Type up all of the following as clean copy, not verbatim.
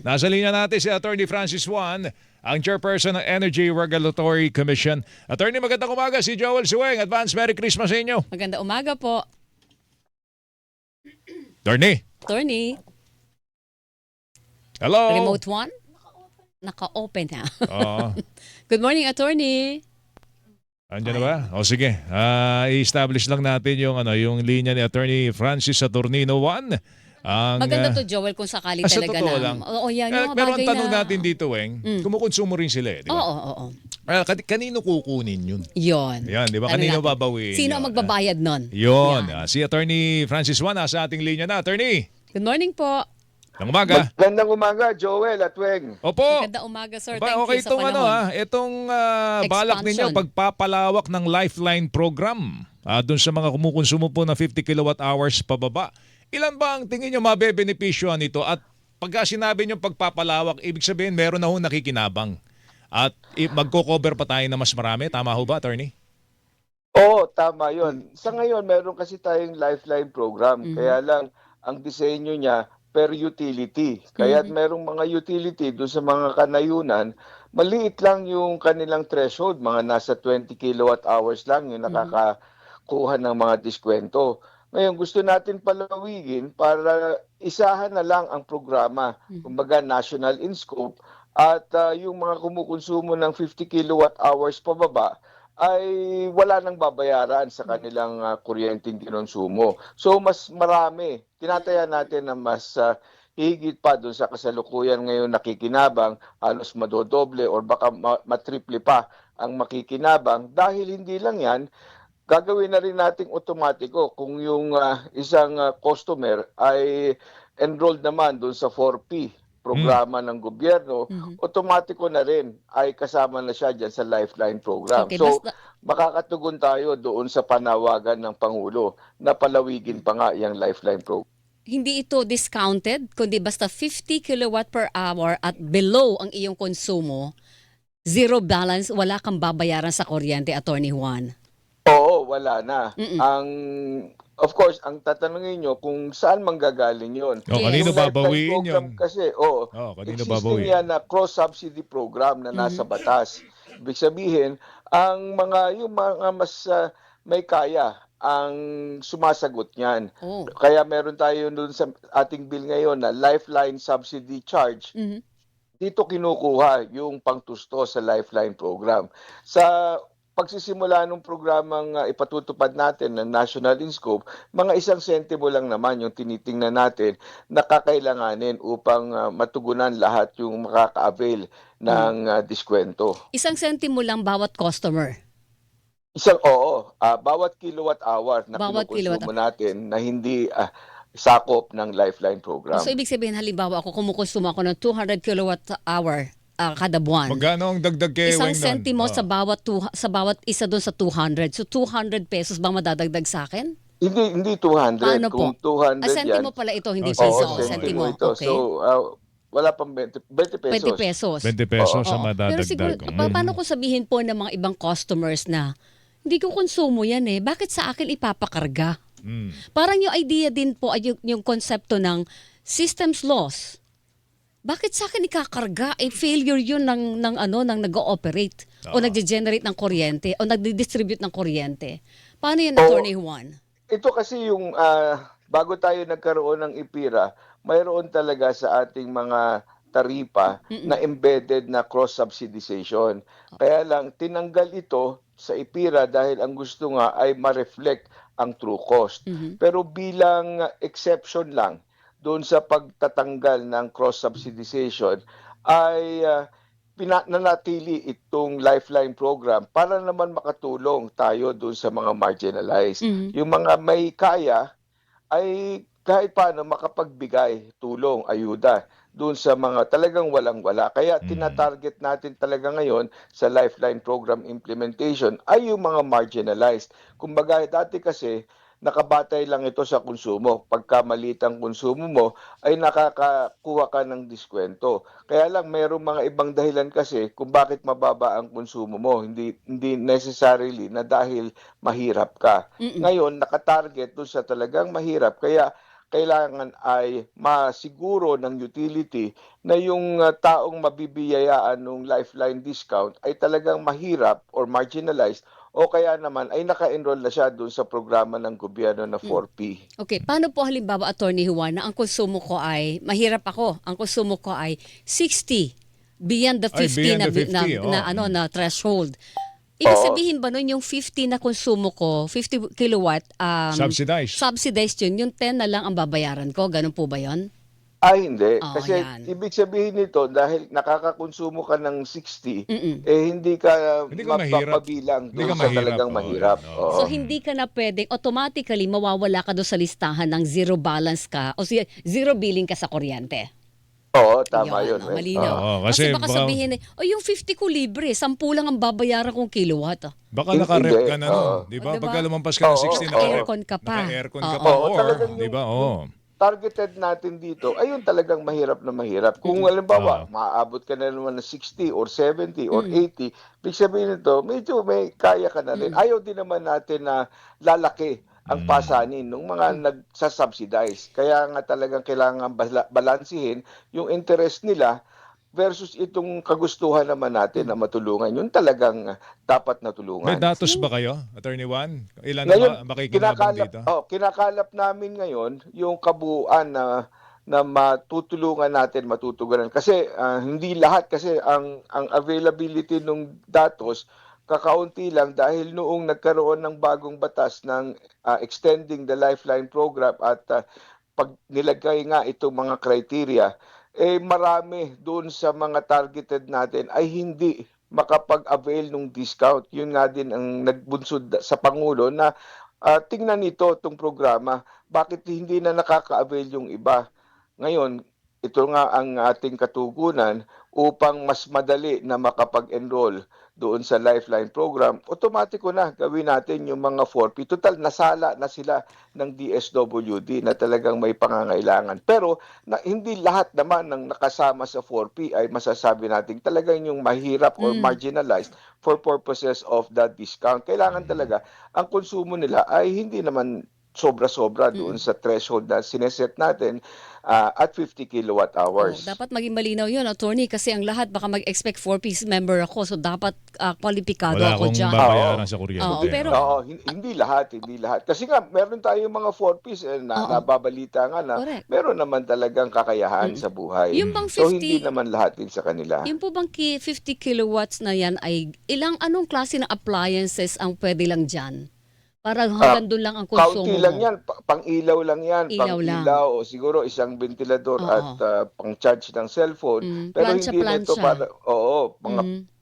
Nasa linya natin si Attorney Francis Juan, ang Chairperson ng Energy Regulatory Commission. Attorney, magandang umaga. Si Joel Sueng. Advance Merry Christmas sa inyo. Maganda umaga po, Attorney. Attorney. Hello. Remote one? Naka-open na. Oo. Good morning, Attorney. Andiyan na ba? O sige. I-establish lang natin yung linya ni Attorney Francis Saturnino Juan. Maganda to, Joel, kung sakali sa talaga totoo na. lang. Oo, yan yung mga Pero ang bagay tanong na. natin dito, Weng, kumukonsumo rin sila eh, di ba? Oo. Kanino kukunin yun? Yun. Yan, di ba? Tanong Kanino natin. babawiin Sino ang yun? magbabayad nun? Yun. Yan. Si Attorney Francis Juan nasa ating linya na. Attorney, Good morning po. ng umaga. Magandang umaga, Joel at Weng. Opo. Maganda umaga, sir. Ba, Thank okay you sa panahon. itong balak ninyo, Expansion. pagpapalawak ng Lifeline program doon sa mga kumukonsumo po ng 50 kilowatt hours pababa. Ilan ba ang tingin nyo mabebenepisyohan nito? At pagka sinabi nyo pagpapalawak, ibig sabihin meron na ho nakikinabang. At magko-cover pa tayo na mas marami. Tama ho ba, Attorney? Oo, tama yun. Sa ngayon, meron kasi tayong Lifeline program. Kaya lang, ang disenyo niya per utility. Kaya merong mga utility doon sa mga kanayunan, maliit lang yung kanilang threshold. Mga nasa 20 kilowatt hours lang yung nakakakuha ng mga diskwento. Ngayon, gusto natin palawigin para isahan na lang ang programa, kumbaga national in scope, at yung mga kumukonsumo ng 50 kilowatt hours pababa ay wala nang babayaran sa kanilang kuryenteng kinonsumo. So mas marami, tinataya natin na mas higit pa doon sa kasalukuyan ngayon nakikinabang, halos madodoble or baka matriple pa ang makikinabang. Dahil hindi lang yan, gagawin na rin nating otomatiko kung yung isang customer ay enrolled naman doon sa 4P programa ng gobyerno, otomatiko na rin ay kasama na siya dyan sa Lifeline program. Okay, So, basta- makakatugon tayo doon sa panawagan ng Pangulo na palawigin pa nga yung Lifeline program. Hindi ito discounted, kundi basta 50 kilowatt per hour at below ang iyong konsumo, zero balance, wala kang babayaran sa kuryente, Attorney Juan. Oo, wala na. Of course, ang tatanungin nyo kung saan manggagaling yun. O, kanino Yung Lifeline babawiin program yun? kasi, Kanino existing babawiin? yan na cross-subsidy program na nasa batas. Ibig sabihin, yung mga mas may kaya ang sumasagot niyan. Oh. Kaya meron tayo doon sa ating bill ngayon na Lifeline Subsidy Charge. Dito kinukuha yung pangtusto sa Lifeline program. Sa pagsisimula ng programang ipatutupad natin ng National in Scope, mga 1 sentimo lang naman yung tinitingnan natin na kakailanganin upang matugunan lahat yung makaka-avail ng diskwento. 1 sentimo lang bawat customer. Bawat kilowatt hour na Bawat kinukonsumo natin na hindi sakop ng Lifeline program. So, ibig sabihin, halimbawa ako, kumukonsumo ako ng 200 kilowatt hour kada buwan. Magkano ang dagdag kay Weng 1 nun? sentimo sa bawat isa doon sa 200. So 200 pesos bang madadagdag sa akin? Hindi 200. Paano po? Kung 200 Sentimo yan, pala ito, hindi Oo, peso. sentimo. Sentimo. ito. Okay. So, wala pang 20 pesos. 20 pesos. 20 pesos Oo. sa Pero siguro, madadagdag. paano kung sabihin po ng mga ibang customers na hindi ko konsumo yan eh, bakit sa akin ipapakarga? Parang yung idea din po ay yung konsepto ng systems loss. Bakit sa akin ikakarga? Failure yun ng nag-ooperate o nagge-generate ng kuryente o nagdi-distribute ng kuryente. Paano yan, Attorney Juan? Ito kasi yung bago tayo nagkaroon ng IPIRA, mayroon talaga sa ating mga taripa na embedded na cross-subsidization. Kaya lang, tinanggal ito sa IPIRA dahil ang gusto nga ay ma-reflect ang true cost. Pero bilang exception lang, doon sa pagtatanggal ng cross-subsidization ay nanatili itong Lifeline program para naman makatulong tayo doon sa mga marginalized. Yung mga may kaya ay kahit paano makapagbigay tulong, ayuda doon sa mga talagang walang-wala. Kaya tinatarget natin talaga ngayon sa Lifeline program implementation ay yung mga marginalized. Kumbaga dati kasi nakabatay lang ito sa konsumo. Pagka maliit ang konsumo mo, ay nakakakuha ka ng diskwento. Kaya lang, mayroong mga ibang dahilan kasi kung bakit mababa ang konsumo mo. Hindi necessarily na dahil mahirap ka. Ngayon, nakatarget doon sa talagang mahirap. Kaya kailangan ay masiguro ng utility na yung taong mabibiyayaan ng lifeline discount ay talagang mahirap or marginalized o kaya naman ay naka-enroll na siya doon sa programa ng gobyerno na 4P. Okay, paano po halimbawa, Attorney Juan, na ang konsumo ko ay, mahirap ako, ang konsumo ko ay 60, beyond the 50, Ay, beyond the 50, na threshold. Ibig Oo. sabihin ba nun yung 50 na konsumo ko, 50 kilowatt, subsidized yun, yung 10 na lang ang babayaran ko, ganun po ba yun? Ay, hindi. Oo, Kasi yan. ibig sabihin nito, dahil nakakakonsumo ka ng 60, Mm-mm. hindi ka Hindi ka mahirap. mapapabilang Hindi doon ka sa mahirap. talagang Oo, mahirap. yan, Oo. So hindi ka na pwedeng, automatically mawawala ka doon sa listahan ng zero balance ka o zero billing ka sa kuryente. Oo, tama Yun, yun. malinaw. Oo, kasi kasi baka baka- sabihin yung 50 ko libre, 10 lang ang babayaran kong kilowatt. Baka Hindi, naka-rep ka na oo. nun, di ba? O, diba? Pagka lumampas ka ng Oo, 60, naka-aircon ka pa. Naka-aircon ka Oo. pa. Oo, Or, talagang di ba? Oo. targeted natin dito, ayun talagang mahirap na mahirap. Kung halimbawa, maaabot ka na naman ng 60 or 70 or 80, ibig sabihin nito, medyo may kaya ka na rin. Ayaw din naman natin na lalaki ang pasanin ng mga nagsasubsidize. Kaya nga talagang kailangan balansihin yung interest nila versus itong kagustuhan naman natin na matulungan. Yun talagang dapat na May tulungan. datos ba kayo, Attorney Juan? Ilan Ngayon, na makikinabang dito? kinakalap namin ngayon yung kabuuan na matutulungan natin, matutugunan. Kasi hindi lahat kasi ang availability ng datos kakaunti lang dahil noong nagkaroon ng bagong batas ng extending the Lifeline program at pag nilagay nga itong mga criteria, marami doon sa mga targeted natin ay hindi makapag-avail ng discount. Yun nga din ang nagbunsod sa Pangulo na tingnan nito itong programa, bakit hindi na nakaka-avail yung iba. Ngayon, ito nga ang ating katugunan upang mas madali na makapag-enroll doon sa Lifeline program. Otomatiko na gawin natin yung mga 4P. Total, nasala na sila ng DSWD na talagang may pangangailangan. Pero hindi lahat naman ng nakasama sa 4P ay masasabi natin talagang yung mahirap or marginalized for purposes of that discount. Kailangan talaga ang konsumo nila ay hindi naman sobra-sobra doon sa threshold na sineset natin at 50 kilowatt hours. Dapat maging malinaw yun, Attorney, kasi ang lahat baka mag-expect 4-piece member ako, so dapat kwalipikado Wala ako akong dyan. babayaran sa kuryente. Oo, pero- Oo, hindi lahat. Kasi nga, meron tayong mga 4Ps nababalita nga na Correct. meron naman talagang kakayahan sa buhay. Yung bang So, 50 hindi naman lahat din sa kanila. Yung po bang 50 kilowatts na yan ay anong klase ng appliances ang pwede lang dyan? Para hanggang doon lang ang konsumo Kaunti lang mo. yan, pang-ilaw lang yan, Ilaw lang. pang-ilaw o siguro isang ventilador Oo. at pang-charge ng cellphone. Pero hindi nito Plancha-plancha. para,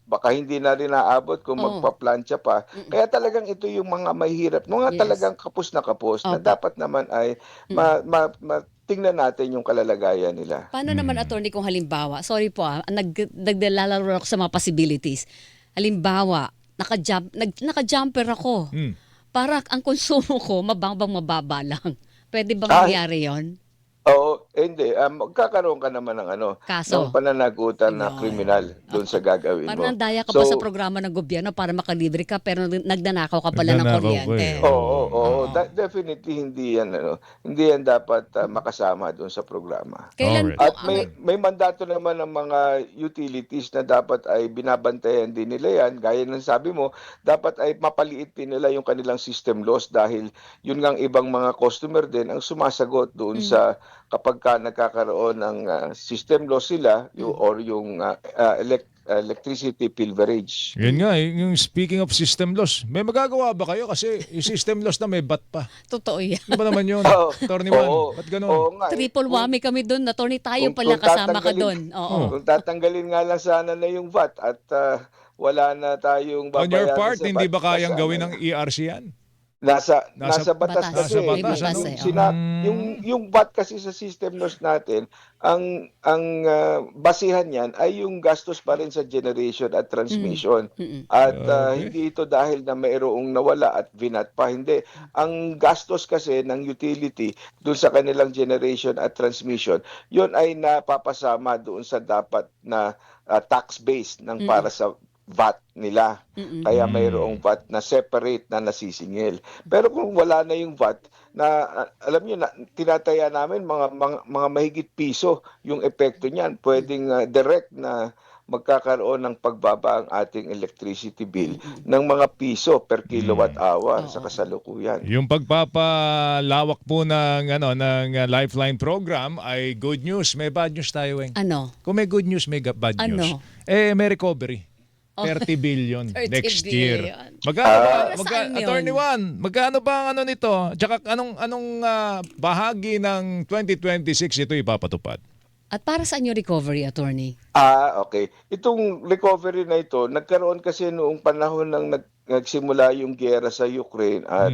baka hindi na rin naabot kung Oo. magpa-plancha pa. Kaya talagang ito yung mga mahirap, mga Yes. talagang kapos na kapos na Opo. dapat naman ay tingnan natin yung kalalagayan nila. Paano naman, Attorney, kung halimbawa, sorry po naglalaro ako sa mga possibilities. Halimbawa, naka-jumper ako. Para ang konsumo ko mababa lang. Pwede bang mangyari yon? Oo, hindi. Magkakaroon ka naman ng Kaso. ng pananagutan na Ayun. kriminal doon sa gagawin mo. Parang nandaya ka pa sa programa ng gobyerno para makalibre ka pero nagnanakaw ka pala ng Nagnanakaw ka kuryente. eh. Oo. Definitely hindi yan dapat makasama doon sa programa. Kailan Alright. po At may mandato naman ng mga utilities na dapat ay binabantayan din nila yan. Gaya ng sabi mo, dapat ay mapaliit din nila yung kanilang system loss dahil yun ngang ibang mga customer din ang sumasagot doon sa kapag ka nagkakaroon ng system loss sila or yung electricity pilferage. Yun nga, yung speaking of system loss, may magagawa ba kayo? Kasi yung system loss na may bat pa. Totoo yan. Ano ba naman yun? Oo. Attorney Juan, Oo. ba't ganun? Oo nga, Triple whammy kami doon. Attorney, tayo Kung- pala kung kasama ka tatanggalin- doon. Oo. Kung tatanggalin nga lang sana na yung VAT at wala na tayong On your babayaran part, sa hindi VAT, ba kayang sana gawin ng na. ERC yan? Nasa batas Batas. kasi. Nasa batas, May ano? batas eh. Yung VAT kasi sa system loss natin, ang basihan niyan ay yung gastos pa rin sa generation at transmission. At Okay. hindi ito dahil na mayroong nawala at vinat pa. Hindi. Ang gastos kasi ng utility doon sa kanilang generation at transmission, yun ay napapasama doon sa dapat na tax base ng para sa VAT nila. Kaya mayroong VAT na separate na nasisingil. Pero kung wala na yung VAT, na alam niyo na tinataya namin mga mahigit piso yung epekto niyan. Pwedeng direct na magkakaroon ng pagbaba ang ating electricity bill ng mga piso per kilowatt hour sa kasalukuyan. Yung pagpapalawak po ng Lifeline program ay good news. May bad news tayo, Weng. Ano? Kung may good news, may bad news. Ano? May recovery. 30 billion 30 next year. billion. Magkano ba? Para saan yun? Attorney Juan, magkano ba ang nito? Tsaka anong bahagi ng 2026 ito ipapatupad? At para saan yung recovery, attorney? Okay. Itong recovery na ito, nagkaroon kasi noong panahon ng nagsimula yung giyera sa Ukraine at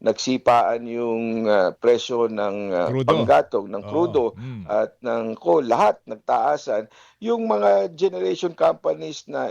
nagsipaan yung presyo ng Crudo. panggatong, ng Oo. crudo at ng coal, lahat nagtaasan. Yung mga generation companies na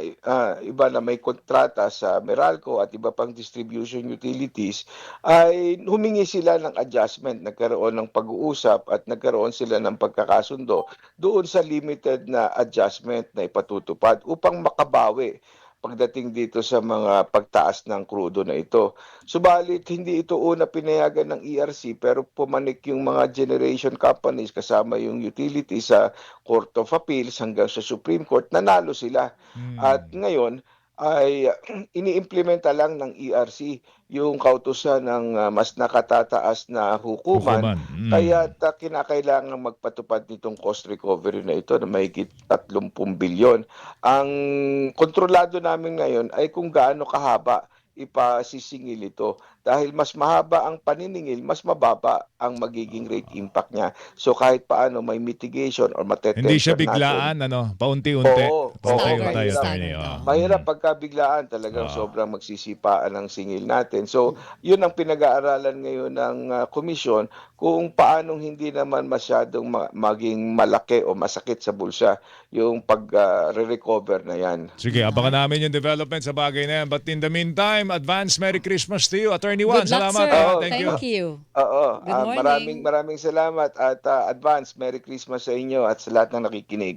iba na may kontrata sa Meralco at iba pang distribution utilities ay humingi sila ng adjustment, nagkaroon ng pag-uusap at nagkaroon sila ng pagkakasundo doon sa limited na adjustment na ipatutupad upang makabawi pagdating dito sa mga pagtaas ng krudo na ito. Subalit, hindi ito una pinayagan ng ERC pero pumanik yung mga generation companies kasama yung utility sa Court of Appeals hanggang sa Supreme Court. Nanalo sila. At ngayon ay iniimplementa lang ng ERC yung kautusan ng mas nakatataas na hukuman. Kaya kinakailangan magpatupad nitong cost recovery na ito na mahigit 30 bilyon. Ang kontrolado namin ngayon ay kung gaano kahaba ipasisingil ito. Dahil mas mahaba ang paniningil, mas mababa ang magiging rate impact niya. So kahit paano may mitigation or matetemper Hindi siya natin. biglaan, paunti-unti. Oo, Paunti-unti, mahirap. attorney. Mahirap pagka biglaan, talagang sobrang magsisipaan ang singil natin. So, yun ang pinag-aaralan ngayon ng komisyon kung paanong hindi naman masyadong maging malaki o masakit sa bulsa yung pag-recover na yan. Sige, abangan namin yung development sa bagay na yan. But in the meantime, advance Merry Christmas to you, Attorney Juan. Good luck, Salamat. sir. Thank you. Oo, Good morning. maraming salamat at advance Merry Christmas sa inyo at sa lahat ng nakikinig.